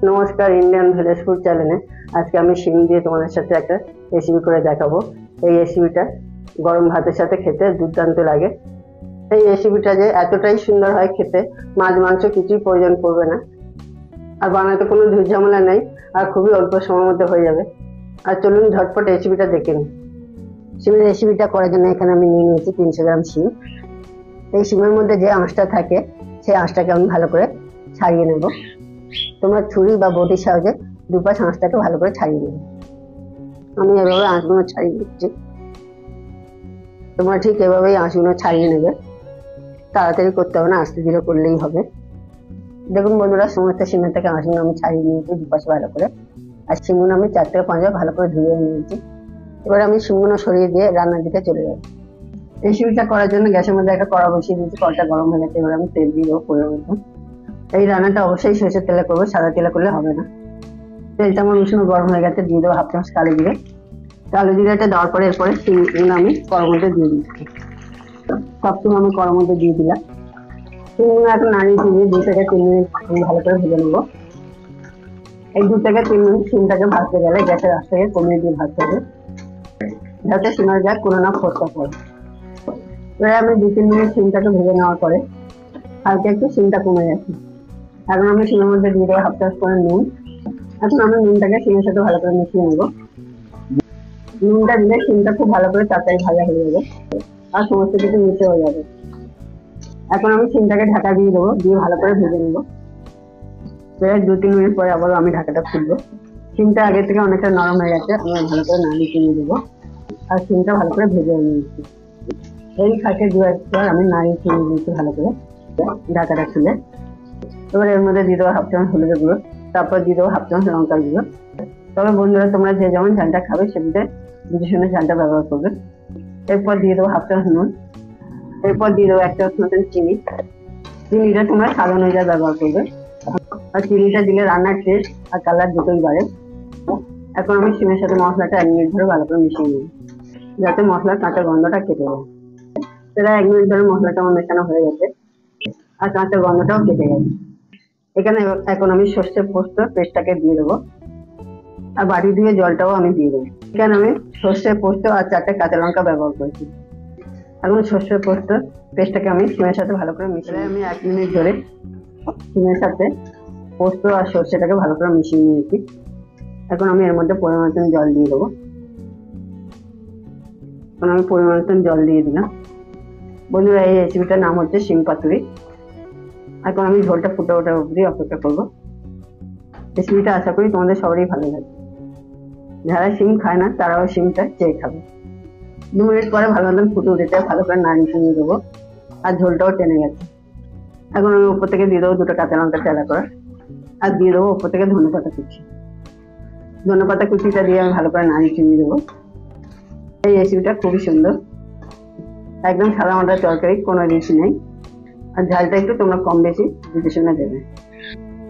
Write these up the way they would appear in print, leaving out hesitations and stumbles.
নমস্কার, Indian village food চ্যানেলে আজকে আমি শিম দিয়ে তোমাদের সাথে একটা রেসিপি করে দেখাবো। এই রেসিপিটা গরম ভাতের সাথে খেতে দুর্দান্ত লাগে। এই রেসিপিটা যে এতটাই সুন্দর হয় খেতে, মাছ মাংস কিছুই প্রয়োজন পড়বে না, আর বানাতে কোনো ঝুট ঝামেলা নেই, আর খুবই অল্প সময়ের মধ্যে হয়ে যাবে। আর চলুন ঝটপট রেসিপিটা দেখে নিই। শিমের রেসিপিটা করার জন্য এখানে আমি নিয়ে নিয়েছি 300 গ্রাম শিম। এই শিমের মধ্যে যে আঁশটা থাকে সেই আঁশটাকে আমি ভালো করে ছাড়িয়ে নেব। তোমরা ছুরি বা বটির সাহায্যে দুপাশ আঁশটাকে ভালো করে ছাড়িয়ে নেবে। আমি এভাবে আঁশগুলো ছাড়িয়ে দিচ্ছি। তোমরা ঠিক এভাবেই আঁশগুলো ছাড়িয়ে নেবে, তাড়াতাড়ি করতে হবে না, আস্তে ধীরে করলেই হবে। দেখুন বন্ধুরা, সমস্ত শিমের থেকে আঁশগুলো আমি ছাড়িয়ে নিয়েছি দুপাশে ভালো করে। আর শিমগুলো আমি 4 থেকে 5 বার ভালো করে ধুয়ে নিয়েছি। এবার আমি শিমগুলো সরিয়ে দিয়ে রান্নার দিকে চলে যাবো। রেসিপিটা করার জন্য গ্যাসের মধ্যে একটা কড়া বসিয়ে দিয়েছি। কড়াটা গরম হয়ে গেছে, এবার আমি তেল দিয়ে দেবো পরিমাণ মতো। এই রান্নাটা অবশ্যই সরষের তেলে করবো, সাদা তেলে করলে হবে না। তেলটা আমার উষ্ণ গরম হয়ে গেছে, দিয়ে দেবো 1/2 চামচ কালো জিরে। কালো জিরাটা দেওয়ার পরে এরপরে শিমগুলো আমি কড়ার মধ্যে দিয়ে দিচ্ছি। সবসময় আমি কড়ার মধ্যে দিয়ে দিলাম। শিমগুলো এখন নাড়িয়ে চিনিয়ে 2 থেকে 3 মিনিট আমি ভালো করে ভেজে নেবো। এই 2 থেকে 3 মিনিট শিমটাকে ভাজতে গেলে গ্যাসের আঁচটাকে কমিয়ে দিয়ে ভাজতে হবে, যাতে শিমের গায়ে কোনো না ফোসকা পড়ে। এবার আমি 2-3 মিনিট শিমটাকে ভেজে নেওয়ার পরে হালকা একটু শিমটা কমে গেছে। এখন আমি শিমের মধ্যে দিয়ে দেবো 1/2 চামচ করে নুন। এখন আমি নুনটাকে শিমের সাথে ভালো করে মিশিয়ে নেবো। নুনটা দিলে শিমটা খুব ভালো করে তাড়াতাড়ি ভাজা হয়ে যাবে আর সমস্ত কিছু মিশে হয়ে যাবে। এখন আমি শিমটাকে ঢাকা দিয়ে দেবো, দিয়ে ভালো করে ভেজে নেবো। প্রায় 2-3 মিনিট পরে আবারও আমি ঢাকাটা খুলবো। শিমটা আগে থেকে অনেকটা নরম হয়ে গেছে, আমি ভালো করে নাড়িয়ে চিনিয়ে দেবো আর শিমটা ভালো করে ভেজে নিয়েছি। এই ফাঁকে 2-1 বার আমি নাড়িয়ে চিনিয়ে দিয়েছি ভালো করে। ঢাকাটা খুলে এবার এর মধ্যে দিয়ে দেবো 1/2 চামচ হলুদের গুঁড়ো, তারপর দিয়ে দেবো 1/2 চামচ লঙ্কার গুঁড়ো। তবে বন্ধুরা, তোমরা যে যেমন ঝালটা খাবে সেদিকে বুঝে শুনে ঝালটা ব্যবহার করবে। এরপর দিয়ে দেবো 1/2 চামচ নুন। এরপর দিয়ে দেবো 1 চামচ মতন চিনি। চিনিটা তোমরা স্বাদ অনুযায়ী ব্যবহার করবে, আর চিনিটা দিলে রান্নার টেস্ট আর কালার দুটোই বাড়ে। এখন আমি শিমের সাথে মশলাটা 1 মিনিট ধরে ভালো করে মিশিয়ে নেব, যাতে মশলার কাঁচা গন্ধটা কেটে যায়। সেটা 1 মিনিট ধরে মশলাটা আমার মেশানো হয়ে গেছে আর কাঁচা গন্ধটাও কেটে গেছে। এখানে এখন আমি সর্ষে পোস্ত পেস্টটাকে দিয়ে দেবো, আর বাটি ধুয়ে জলটাও আমি দিয়ে দেবো। এখানে আমি সর্ষে পোস্ত আর 4টে কাঁচা লঙ্কা ব্যবহার করেছি। এখন সর্ষে পোস্ত পেস্টটাকে আমি শিমের সাথে ভালো করে মিশিয়ে আমি 1 মিনিট ধরে শিমের সাথে পোস্ত আর সর্ষেটাকে ভালো করে মিশিয়ে নিয়েছি। এখন আমি এর মধ্যে পরিমাণ মতন জল দিয়ে দেবো। এখন আমি পরিমাণ মতন জল দিয়ে দিলাম। বন্ধুরা, এই রেসিপিটার নাম হচ্ছে শিম পাতুরি। এখন আমি ঝোলটা ফুটে ওঠা অবধি অপেক্ষা করবো। রেসিপিটা আশা করি তোমাদের সবারই ভালো লাগে। যারা শিম খায় না তারাও শিমটা চেয়ে খাবে। 2 মিনিট পরে ভালো মতন ফুটে উঠেছে, ভালো করে নাড়িয়ে চিনিয়ে দেবো আর ঝোলটাও টেনে গেছে। এখন আমি উপর থেকে দিয়ে দেবো 2টা কাঁচা লঙ্কা চেরা করা, আর দিয়ে দেবো উপর থেকে ধনেপাতা কুচি। ধনেপাতা কুচিটা দিয়ে আমি ভালো করে নাড়িয়ে চিনিয়ে দেবো। এই রেসিপিটা খুবই সুন্দর, একদম সাদা মাটা তরকারি, কোনো রিচ নেই, আর ঝালটা একটু তোমরা কম বেশি বুঝে শুনে দেবে।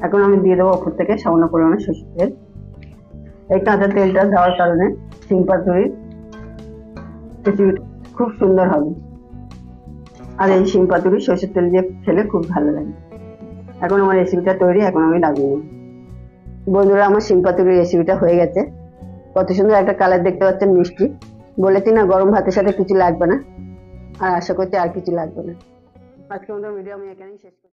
এখন আমি দিয়ে দেবো উপর থেকে সামান্য পরিমাণে সরষের তেল। এই কাঁচা তেলটা দেওয়ার কারণে শিম পাতুরির রেসিপিটা খুব সুন্দর হবে, আর এই শিম পাতুরি সরষের তেল দিয়ে খেলে খুব ভালো লাগে। এখন আমার রেসিপিটা তৈরি, এখন আমি নামিয়ে নেব। বন্ধুরা, আমার শিম পাতুরি রেসিপিটা হয়ে গেছে। কত সুন্দর একটা কালার দেখতে পাচ্ছেন, মিষ্টি। বলেছি না, গরম ভাতের সাথে কিছু লাগবে না, আর আশা করছি আর কিছু লাগবে না। আজকে আমাদের ভিডিও আমি এখানেই শেষ করছি।